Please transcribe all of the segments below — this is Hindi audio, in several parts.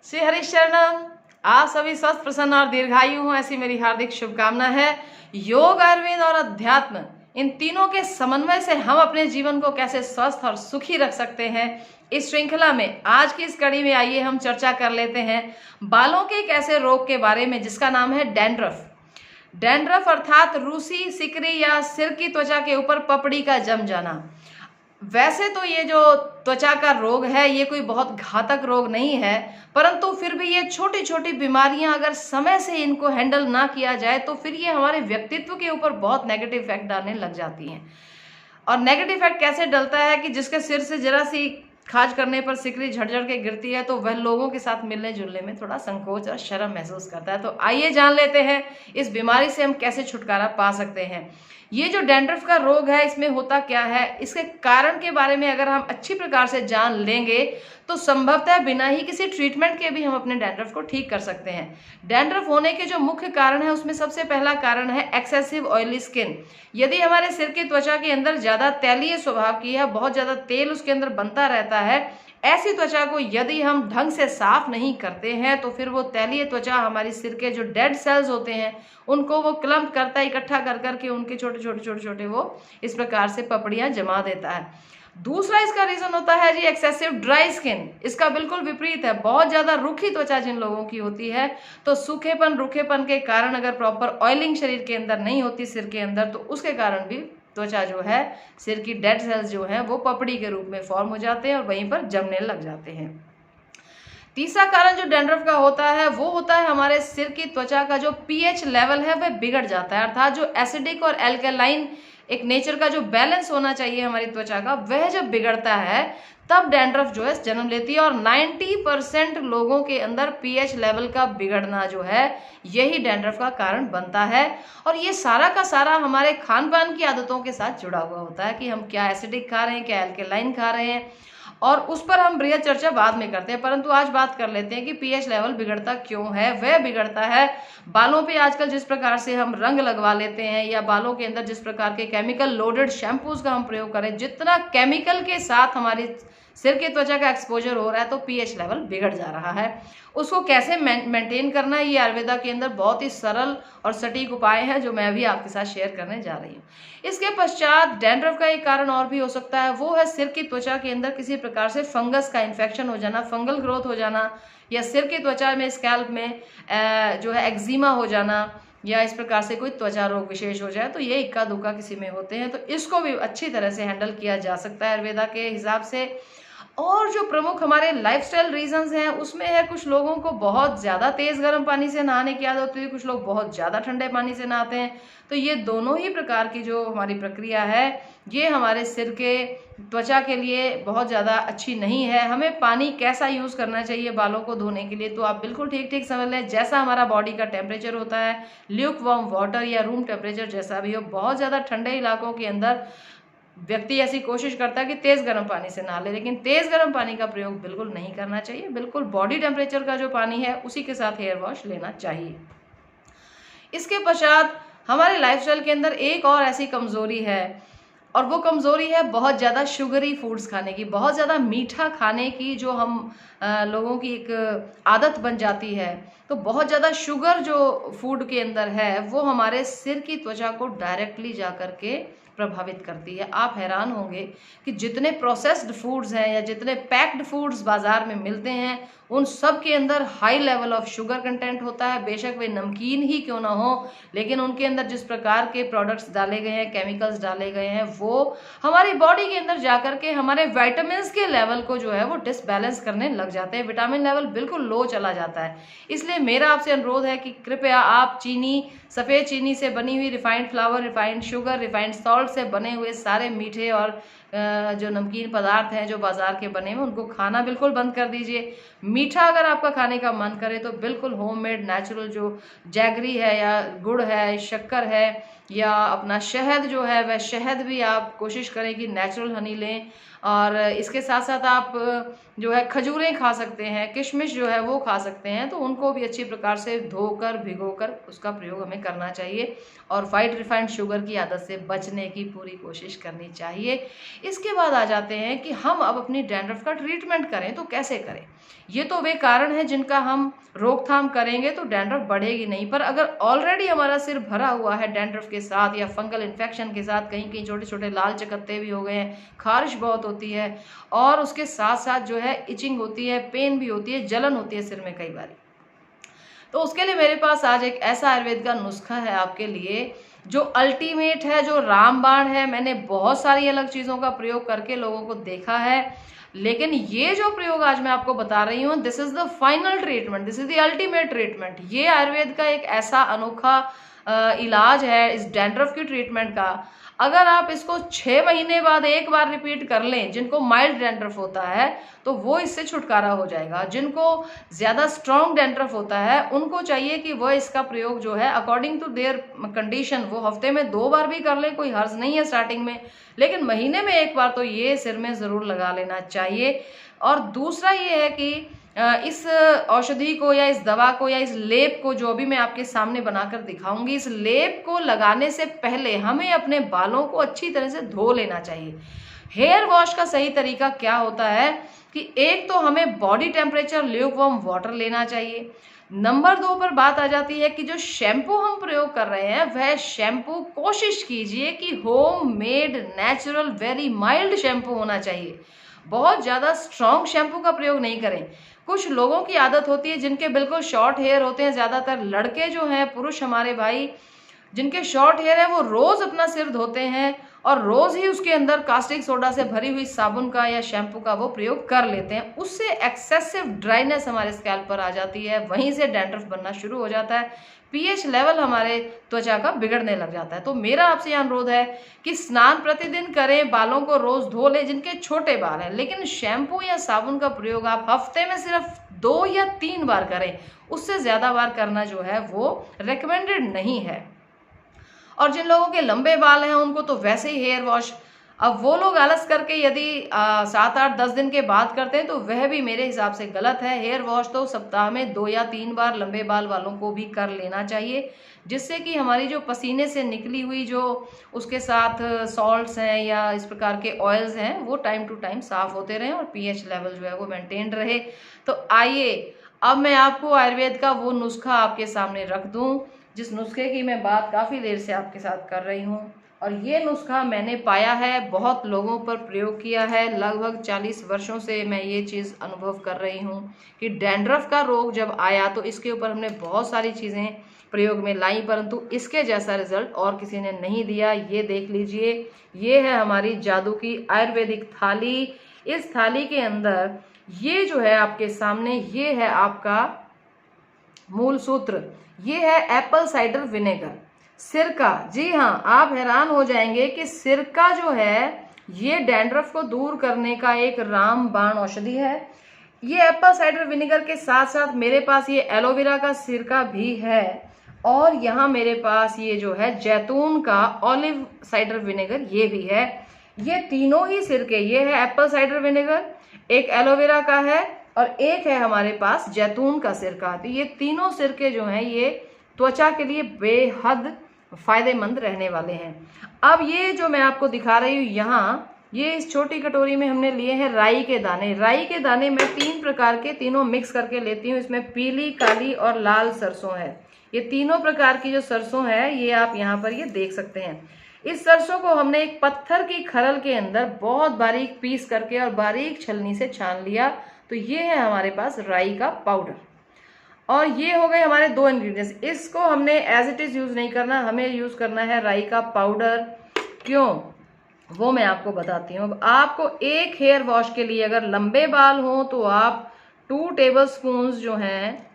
श्री हरिशरणम। आप सभी स्वस्थ, प्रसन्न और दीर्घायु हों, ऐसी मेरी हार्दिक शुभकामना है। योग, आयुर्वेद और अध्यात्म, इन तीनों के समन्वय से हम अपने जीवन को कैसे स्वस्थ और सुखी रख सकते हैं, इस श्रृंखला में आज की इस कड़ी में आइए हम चर्चा कर लेते हैं बालों के एक ऐसे रोग के बारे में जिसका नाम है डैंड्रफ। डैंड्रफ अर्थात रूसी सिकरी या सिर की त्वचा के ऊपर पपड़ी का जम जाना। वैसे तो ये जो त्वचा का रोग है ये कोई बहुत घातक रोग नहीं है, परंतु फिर भी ये छोटी छोटी बीमारियां अगर समय से इनको हैंडल ना किया जाए तो फिर ये हमारे व्यक्तित्व के ऊपर बहुत नेगेटिव इफेक्ट डालने लग जाती हैं। और नेगेटिव इफेक्ट कैसे डलता है कि जिसके सिर से जरा सी खाज करने पर सिकरी झड़झड़ के गिरती है तो वह लोगों के साथ मिलने जुलने में थोड़ा संकोच और शर्म महसूस करता है। तो आइए जान लेते हैं इस बीमारी से हम कैसे छुटकारा पा सकते हैं। ये जो डैंड्रफ का रोग है इसमें होता क्या है, इसके कारण के बारे में अगर हम अच्छी प्रकार से जान लेंगे तो संभवतः बिना ही किसी ट्रीटमेंट के भी हम अपने डैंड्रफ को ठीक कर सकते हैं। डैंड्रफ होने के जो मुख्य कारण है उसमें सबसे पहला कारण है एक्सेसिव ऑयली स्किन। यदि हमारे सिर की त्वचा के अंदर ज्यादा तैलीय स्वभाव की है, बहुत ज्यादा तेल उसके अंदर बनता रहता है, ऐसी त्वचा को यदि हम ढंग से साफ नहीं करते हैं तो फिर वो तैलीय त्वचा हमारी सिर के जो डेड सेल्स होते हैं उनको वो क्लम्प करता है, इकट्ठा कर करके उनके छोटे छोटे छोटे छोटे वो इस प्रकार से पपड़ियां जमा देता है। दूसरा इसका रीजन होता है जी एक्सेसिव ड्राई स्किन। इसका बिल्कुल विपरीत है। बहुत ज्यादा रूखी त्वचा जिन लोगों की होती है तो सूखेपन रूखेपन के कारण अगर प्रॉपर ऑयलिंग शरीर के अंदर नहीं होती सिर के अंदर तो उसके कारण भी त्वचा जो है, सिर की डेड सेल्स जो है वो पपड़ी के रूप में फॉर्म हो जाते हैं और वहीं पर जमने लग जाते हैं। तीसरा कारण जो डैंड्रफ का होता है वो होता है हमारे सिर की त्वचा का जो पीएच लेवल है वह बिगड़ जाता है, अर्थात जो एसिडिक और एल्कलाइन एक नेचर का जो बैलेंस होना चाहिए हमारी त्वचा का वह जब बिगड़ता है तब डैंड्रफ जो है जन्म लेती है। और 90% लोगों के अंदर पीएच लेवल का बिगड़ना जो है यही डैंड्रफ का कारण बनता है। और ये सारा का सारा हमारे खान पान की आदतों के साथ जुड़ा हुआ होता है कि हम क्या एसिडिक खा रहे हैं, क्या एल्कलाइन खा रहे हैं, और उस पर हम बृहद चर्चा बाद में करते हैं। परंतु आज बात कर लेते हैं कि पीएच लेवल बिगड़ता क्यों है। वह बिगड़ता है बालों पे आजकल जिस प्रकार से हम रंग लगवा लेते हैं या बालों के अंदर जिस प्रकार के केमिकल लोडेड शैम्पूज का हम प्रयोग करें, जितना केमिकल के साथ हमारी सिर की त्वचा का एक्सपोजर हो रहा है तो पीएच लेवल बिगड़ जा रहा है। उसको कैसे मेंटेन करना है, ये आयुर्वेदा के अंदर बहुत ही सरल और सटीक उपाय हैं जो मैं अभी आपके साथ शेयर करने जा रही हूँ। इसके पश्चात डैंड्रफ का एक कारण और भी हो सकता है, वो है सिर की त्वचा के अंदर किसी प्रकार से फंगस का इन्फेक्शन हो जाना, फंगल ग्रोथ हो जाना, या सिर की त्वचा में स्कैल्प में जो है एक्जिमा हो जाना, या इस प्रकार से कोई त्वचा रोग विशेष हो जाए। तो ये इक्का दुक्का किसी में होते हैं, तो इसको भी अच्छी तरह से हैंडल किया जा सकता है आयुर्वेदा के हिसाब से। और जो प्रमुख हमारे लाइफस्टाइल रीजंस हैं उसमें है कुछ लोगों को बहुत ज़्यादा तेज़ गर्म पानी से नहाने की आदत होती है, कुछ लोग बहुत ज़्यादा ठंडे पानी से नहाते हैं। तो ये दोनों ही प्रकार की जो हमारी प्रक्रिया है ये हमारे सिर के त्वचा के लिए बहुत ज़्यादा अच्छी नहीं है। हमें पानी कैसा यूज़ करना चाहिए बालों को धोने के लिए, तो आप बिल्कुल ठीक ठीक समझ लें जैसा हमारा बॉडी का टेम्परेचर होता है, ल्यूक वार्म वाटर या रूम टेम्परेचर जैसा भी हो। बहुत ज़्यादा ठंडे इलाकों के अंदर व्यक्ति ऐसी कोशिश करता है कि तेज़ गर्म पानी से नहा ले, लेकिन तेज़ गर्म पानी का प्रयोग बिल्कुल नहीं करना चाहिए। बिल्कुल बॉडी टेम्परेचर का जो पानी है उसी के साथ हेयर वॉश लेना चाहिए। इसके पश्चात हमारे लाइफस्टाइल के अंदर एक और ऐसी कमज़ोरी है, और वो कमज़ोरी है बहुत ज़्यादा शुगरी फूड्स खाने की, बहुत ज़्यादा मीठा खाने की जो हम लोगों की एक आदत बन जाती है। तो बहुत ज़्यादा शुगर जो फूड के अंदर है वो हमारे सिर की त्वचा को डायरेक्टली जा कर के प्रभावित करती है। आप हैरान होंगे कि जितने प्रोसेस्ड फूड्स हैं या जितने पैक्ड फूड्स बाजार में मिलते हैं उन सब के अंदर high level of sugar content होता है। बेशक वे नमकीन ही क्यों ना हो, लेकिन उनके अंदर जिस प्रकार के प्रोडक्ट्स डाले गए हैं, केमिकल्स डाले गए हैं, वो हमारी बॉडी के अंदर जाकर के हमारे विटामिन्स के लेवल को जो है वो डिसबैलेंस करने लग जाते हैं। विटामिन लेवल बिल्कुल लो चला जाता है। इसलिए मेरा आपसे अनुरोध है कि कृपया आप चीनी, सफ़ेद चीनी से बनी हुई refined flour, refined sugar, refined salt से बने हुए सारे मीठे और जो नमकीन पदार्थ हैं जो बाजार के बने हुए उनको खाना बिल्कुल बंद कर दीजिए। मीठा अगर आपका खाने का मन करे तो बिल्कुल होममेड नेचुरल जो जैगरी है या गुड़ है, शक्कर है या अपना शहद जो है वह शहद भी आप कोशिश करें कि नेचुरल हनी लें। और इसके साथ साथ आप जो है खजूरें खा सकते हैं, किशमिश जो है वो खा सकते हैं। तो उनको भी अच्छी प्रकार से धोकर भिगोकर उसका प्रयोग हमें करना चाहिए और वाइट रिफाइंड शुगर की आदत से बचने की पूरी कोशिश करनी चाहिए। इसके बाद आ जाते हैं कि हम अब अपनी डैंड्रफ का ट्रीटमेंट करें तो कैसे करें। ये तो वे कारण हैं जिनका हम रोकथाम करेंगे तो डैंड्रफ बढ़ेगी नहीं, पर अगर ऑलरेडी हमारा सिर भरा हुआ है डैंड्रफ के साथ या फंगल इन्फेक्शन के साथ, कहीं कहीं छोटे छोटे लाल चकत्ते भी हो गए हैं, खारिश बहुत होती है और उसके साथ साथ जो है इचिंग होती है, पेन भी होती है, जलन होती है सिर में कई बार, तो उसके लिए मेरे पास आज एक ऐसा आयुर्वेद का नुस्खा है आपके लिए जो अल्टीमेट है, जो रामबाण है। मैंने बहुत सारी अलग चीज़ों का प्रयोग करके लोगों को देखा है, लेकिन ये जो प्रयोग आज मैं आपको बता रही हूँ, this is the final treatment, this is the ultimate treatment. ये आयुर्वेद का एक ऐसा अनोखा इलाज है इस डैंड्रफ की ट्रीटमेंट का। अगर आप इसको 6 महीने बाद एक बार रिपीट कर लें, जिनको माइल्ड डैंड्रफ होता है तो वो इससे छुटकारा हो जाएगा। जिनको ज़्यादा स्ट्रॉन्ग डैंड्रफ होता है उनको चाहिए कि वह इसका प्रयोग जो है अकॉर्डिंग टू देयर कंडीशन वो हफ्ते में 2 बार भी कर लें, कोई हर्ज नहीं है स्टार्टिंग में, लेकिन महीने में एक बार तो ये सिर में ज़रूर लगा लेना चाहिए। और दूसरा ये है कि इस औषधि को या इस दवा को या इस लेप को जो भी मैं आपके सामने बनाकर दिखाऊंगी, इस लेप को लगाने से पहले हमें अपने बालों को अच्छी तरह से धो लेना चाहिए। हेयर वॉश का सही तरीका क्या होता है कि एक तो हमें बॉडी टेम्परेचर ल्यूकवार्म वाटर लेना चाहिए। नंबर 2 पर बात आ जाती है कि जो शैम्पू हम प्रयोग कर रहे हैं वह शैम्पू कोशिश कीजिए कि home made natural very mild shampoo होना चाहिए। बहुत ज़्यादा स्ट्रॉन्ग शैम्पू का प्रयोग नहीं करें। कुछ लोगों की आदत होती है जिनके बिल्कुल शॉर्ट हेयर होते हैं, ज़्यादातर लड़के जो हैं, पुरुष हमारे भाई जिनके शॉर्ट हेयर है, वो रोज़ अपना सिर धोते हैं और रोज़ ही उसके अंदर कास्टिक सोडा से भरी हुई साबुन का या शैम्पू का वो प्रयोग कर लेते हैं। उससे एक्सेसिव ड्राइनेस हमारे स्कैल्प पर आ जाती है, वहीं से डैंड्रफ बनना शुरू हो जाता है, पीएच लेवल हमारे त्वचा का बिगड़ने लग जाता है। तो मेरा आपसे यह अनुरोध है कि स्नान प्रतिदिन करें, बालों को रोज़ धो लें जिनके छोटे बाल हैं, लेकिन शैम्पू या साबुन का प्रयोग आप हफ्ते में सिर्फ 2 या 3 बार करें, उससे ज़्यादा बार करना जो है वो रिकमेंडेड नहीं है। और जिन लोगों के लंबे बाल हैं उनको तो वैसे ही हेयर वॉश, अब वो लोग आलस करके यदि 7, 8, 10 दिन के बाद करते हैं तो वह भी मेरे हिसाब से गलत है। हेयर वॉश तो सप्ताह में 2 या 3 बार लंबे बाल वालों को भी कर लेना चाहिए, जिससे कि हमारी जो पसीने से निकली हुई जो उसके साथ सॉल्ट्स हैं या इस प्रकार के ऑयल्स हैं वो टाइम टू टाइम साफ होते रहें और पीएच लेवल जो है वो मेंटेन रहे। तो आइए अब मैं आपको आयुर्वेद का वो नुस्खा आपके सामने रख दूं जिस नुस्खे की मैं बात काफ़ी देर से आपके साथ कर रही हूँ। और ये नुस्खा मैंने पाया है, बहुत लोगों पर प्रयोग किया है, लगभग 40 वर्षों से मैं ये चीज़ अनुभव कर रही हूँ कि डैंड्रफ का रोग जब आया तो इसके ऊपर हमने बहुत सारी चीज़ें प्रयोग में लाई, परंतु इसके जैसा रिजल्ट और किसी ने नहीं दिया। ये देख लीजिए, ये है हमारी जादू की आयुर्वेदिक थाली। इस थाली के अंदर ये जो है आपके सामने, ये है आपका मूल सूत्र, ये है एप्पल साइडर विनेगर, सिरका। जी हाँ, आप हैरान हो जाएंगे कि सिरका जो है ये डैंड्रफ को दूर करने का एक रामबाण औषधि है। ये एप्पल साइडर विनेगर के साथ साथ मेरे पास ये एलोवेरा का सिरका भी है और यहाँ मेरे पास ये जो है जैतून का ऑलिव साइडर विनेगर ये भी है। ये तीनों ही सिरके, ये है एप्पल साइडर विनेगर, एक एलोवेरा का है और एक है हमारे पास जैतून का सिरका। तो ये तीनों सिरके जो हैं ये त्वचा के लिए बेहद फायदेमंद रहने वाले हैं। अब ये जो मैं आपको दिखा रही हूँ यहाँ, ये इस छोटी कटोरी में हमने लिए हैं राई के दाने। राई के दाने मैं 3 प्रकार के, तीनों मिक्स करके लेती हूँ। इसमें पीली, काली और लाल सरसों है। ये तीनों प्रकार की जो सरसों है ये आप यहाँ पर ये देख सकते हैं। इस सरसों को हमने एक पत्थर की खरल के अंदर बहुत बारीक पीस करके और बारीक छलनी से छान लिया। तो ये है हमारे पास राई का पाउडर और ये हो गए हमारे 2 इंग्रेडिएंट्स। इसको हमने एज इट इज यूज नहीं करना, हमें यूज करना है राई का पाउडर। क्यों, वो मैं आपको बताती हूँ। अब आपको एक हेयर वॉश के लिए अगर लंबे बाल हों तो आप 2 टेबलस्पून जो हैं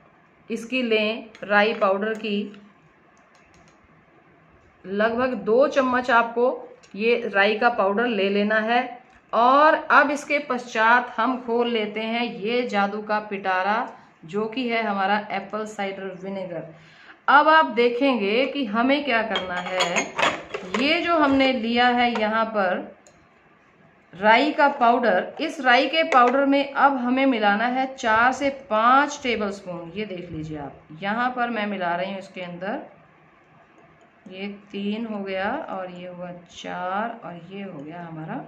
इसकी लें, राई पाउडर की। लगभग 2 चम्मच आपको ये राई का पाउडर ले लेना है। और अब इसके पश्चात हम खोल लेते हैं ये जादू का पिटारा जो कि है हमारा एप्पल साइडर विनेगर। अब आप देखेंगे कि हमें क्या करना है। ये जो हमने लिया है यहाँ पर राई का पाउडर, इस राई के पाउडर में अब हमें मिलाना है 4 से 5 टेबलस्पून। ये देख लीजिए आप, यहाँ पर मैं मिला रही हूँ इसके अंदर, ये 3 हो गया और ये हुआ 4 और ये हो गया हमारा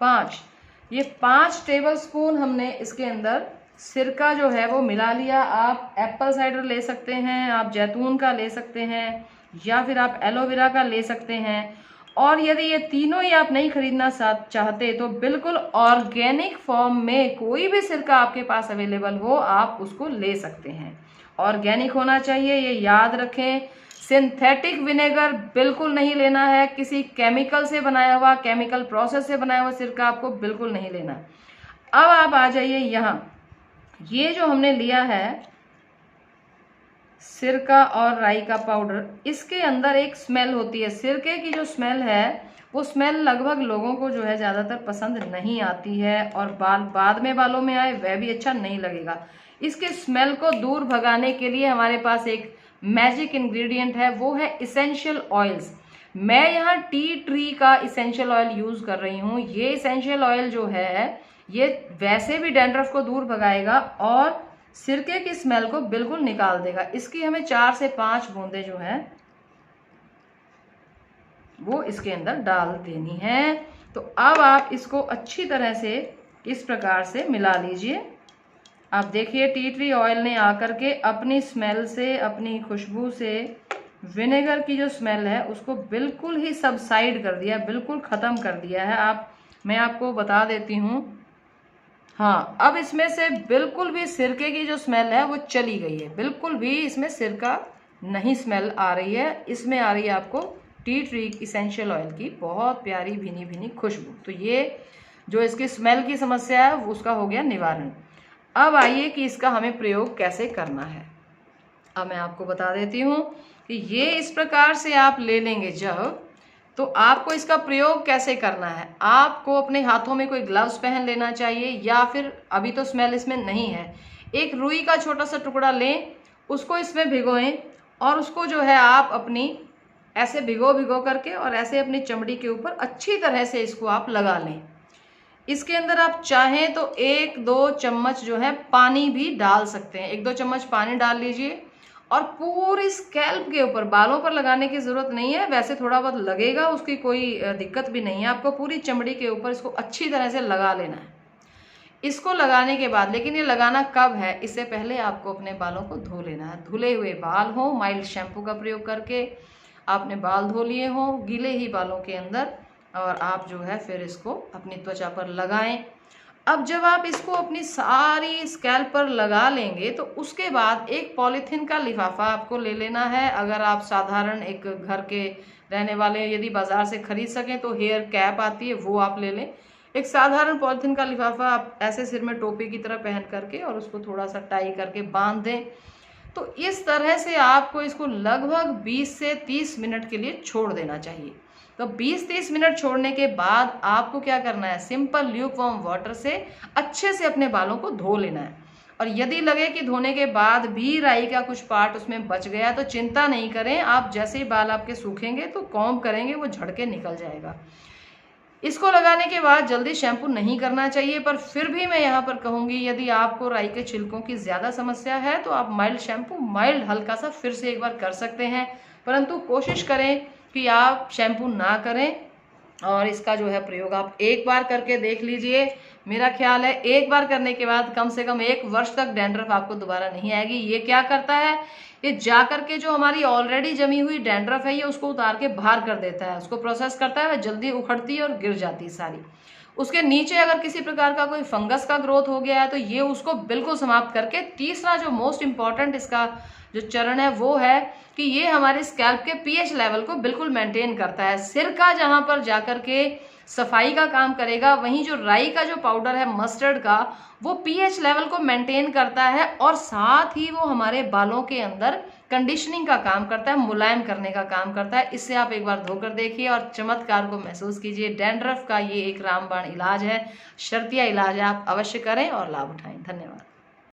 5, ये 5 टेबलस्पून हमने इसके अंदर सिरका जो है वो मिला लिया। आप एप्पल साइडर ले सकते हैं, आप जैतून का ले सकते हैं, या फिर आप एलोवेरा का ले सकते हैं। और यदि ये तीनों ही आप नहीं खरीदना चाहते तो बिल्कुल ऑर्गेनिक फॉर्म में कोई भी सिरका आपके पास अवेलेबल हो, आप उसको ले सकते हैं। ऑर्गेनिक होना चाहिए, ये याद रखें। सिंथेटिक विनेगर बिल्कुल नहीं लेना है, किसी केमिकल से बनाया हुआ, केमिकल प्रोसेस से बनाया हुआ सिरका आपको बिल्कुल नहीं लेना। अब आप आ जाइए यहाँ, ये जो हमने लिया है सिरका और राई का पाउडर, इसके अंदर एक स्मेल होती है। सिरके की जो स्मेल है वो स्मेल लगभग लोगों को जो है ज़्यादातर पसंद नहीं आती है, और बाद में बालों में आए वह भी अच्छा नहीं लगेगा। इसके स्मेल को दूर भगाने के लिए हमारे पास एक मैजिक इंग्रेडिएंट है, वो है इसेंशियल ऑयल्स। मैं यहाँ टी ट्री का इसेंशियल ऑयल यूज़ कर रही हूँ। ये इसेंशियल ऑयल जो है ये वैसे भी डैंड्रफ को दूर भगाएगा और सिरके की स्मेल को बिल्कुल निकाल देगा। इसकी हमें 4 से 5 बूंदे जो है वो इसके अंदर डाल देनी है। तो अब आप इसको अच्छी तरह से इस प्रकार से मिला लीजिए। आप देखिए टी ट्री ऑयल ने आकर के अपनी स्मेल से, अपनी खुशबू से विनेगर की जो स्मेल है उसको बिल्कुल ही सबसाइड कर दिया, बिल्कुल ख़त्म कर दिया है। मैं आपको बता देती हूँ, हाँ, अब इसमें से बिल्कुल भी सिरके की जो स्मेल है वो चली गई है। बिल्कुल भी इसमें सिरका नहीं स्मेल आ रही है, इसमें आ रही है आपको टी ट्री इसेंशियल ऑयल की बहुत प्यारी भीनी भीनी खुशबू। तो ये जो इसकी स्मेल की समस्या है उसका हो गया निवारण। अब आइए कि इसका हमें प्रयोग कैसे करना है। अब मैं आपको बता देती हूँ कि ये इस प्रकार से आप ले लेंगे जब, तो आपको इसका प्रयोग कैसे करना है। आपको अपने हाथों में कोई ग्लव्स पहन लेना चाहिए, या फिर अभी तो स्मेल इसमें नहीं है, एक रुई का छोटा सा टुकड़ा लें, उसको इसमें भिगोएं और उसको जो है आप अपनी ऐसे भिगो करके और ऐसे अपनी चमड़ी के ऊपर अच्छी तरह से इसको आप लगा लें। इसके अंदर आप चाहें तो 1-2 चम्मच जो है पानी भी डाल सकते हैं। 1-2 चम्मच पानी डाल लीजिए और पूरी स्कैल्प के ऊपर, बालों पर लगाने की ज़रूरत नहीं है, वैसे थोड़ा बहुत लगेगा, उसकी कोई दिक्कत भी नहीं है। आपको पूरी चमड़ी के ऊपर इसको अच्छी तरह से लगा लेना है। इसको लगाने के बाद, लेकिन ये लगाना कब है, इससे पहले आपको अपने बालों को धो लेना है। धुले हुए बाल हो, माइल्ड शैम्पू का प्रयोग करके आपने बाल धो लिए हों गीले ही बालों के अंदर, और आप जो है फिर इसको अपनी त्वचा पर लगाएं। अब जब आप इसको अपनी सारी स्कैल्प पर लगा लेंगे तो उसके बाद एक पॉलीथीन का लिफाफा आपको ले लेना है। अगर आप साधारण एक घर के रहने वाले यदि बाजार से खरीद सकें तो हेयर कैप आती है, वो आप ले लें। एक साधारण पॉलीथीन का लिफाफा आप ऐसे सिर में टोपी की तरह पहन करके और उसको थोड़ा सा टाई करके बांध दें। तो इस तरह से आपको इसको लगभग 20 से 30 मिनट के लिए छोड़ देना चाहिए। तो 20-30 मिनट छोड़ने के बाद आपको क्या करना है, सिंपल ल्यूकवार्म वाटर से अच्छे से अपने बालों को धो लेना है। और यदि लगे कि धोने के बाद भी राई का कुछ पार्ट उसमें बच गया तो चिंता नहीं करें, आप जैसे ही बाल आपके सूखेंगे तो कॉम्ब करेंगे वो झड़ के निकल जाएगा। इसको लगाने के बाद जल्दी शैम्पू नहीं करना चाहिए, पर फिर भी मैं यहाँ पर कहूँगी यदि आपको राई के छिलकों की ज़्यादा समस्या है तो आप माइल्ड शैम्पू, माइल्ड हल्का सा फिर से एक बार कर सकते हैं, परंतु कोशिश करें कि आप शैम्पू ना करें। और इसका जो है प्रयोग आप एक बार करके देख लीजिए। मेरा ख्याल है एक बार करने के बाद कम से कम 1 वर्ष तक डैंड्रफ आपको दोबारा नहीं आएगी। ये क्या करता है, ये जा करके जो हमारी ऑलरेडी जमी हुई डैंड्रफ है ये उसको उतार के बाहर कर देता है, उसको प्रोसेस करता है, वह जल्दी उखड़ती है और गिर जाती है सारी। उसके नीचे अगर किसी प्रकार का कोई फंगस का ग्रोथ हो गया है तो ये उसको बिल्कुल समाप्त करके, तीसरा जो मोस्ट इम्पॉर्टेंट इसका जो चरण है वो है कि ये हमारे स्कैल्प के पीएच लेवल को बिल्कुल मेंटेन करता है। सिर का जहाँ पर जाकर के सफाई का काम करेगा, वहीं जो राई का जो पाउडर है मस्टर्ड का, वो पीएच लेवल को मेंटेन करता है और साथ ही वो हमारे बालों के अंदर कंडीशनिंग का काम करता है, मुलायम करने का काम करता है। इससे आप एक बार धोकर देखिए और चमत्कार को महसूस कीजिए। डैंड्रफ का ये एक रामबाण इलाज है, शर्तिया इलाज है, आप अवश्य करें और लाभ उठाएं। धन्यवाद।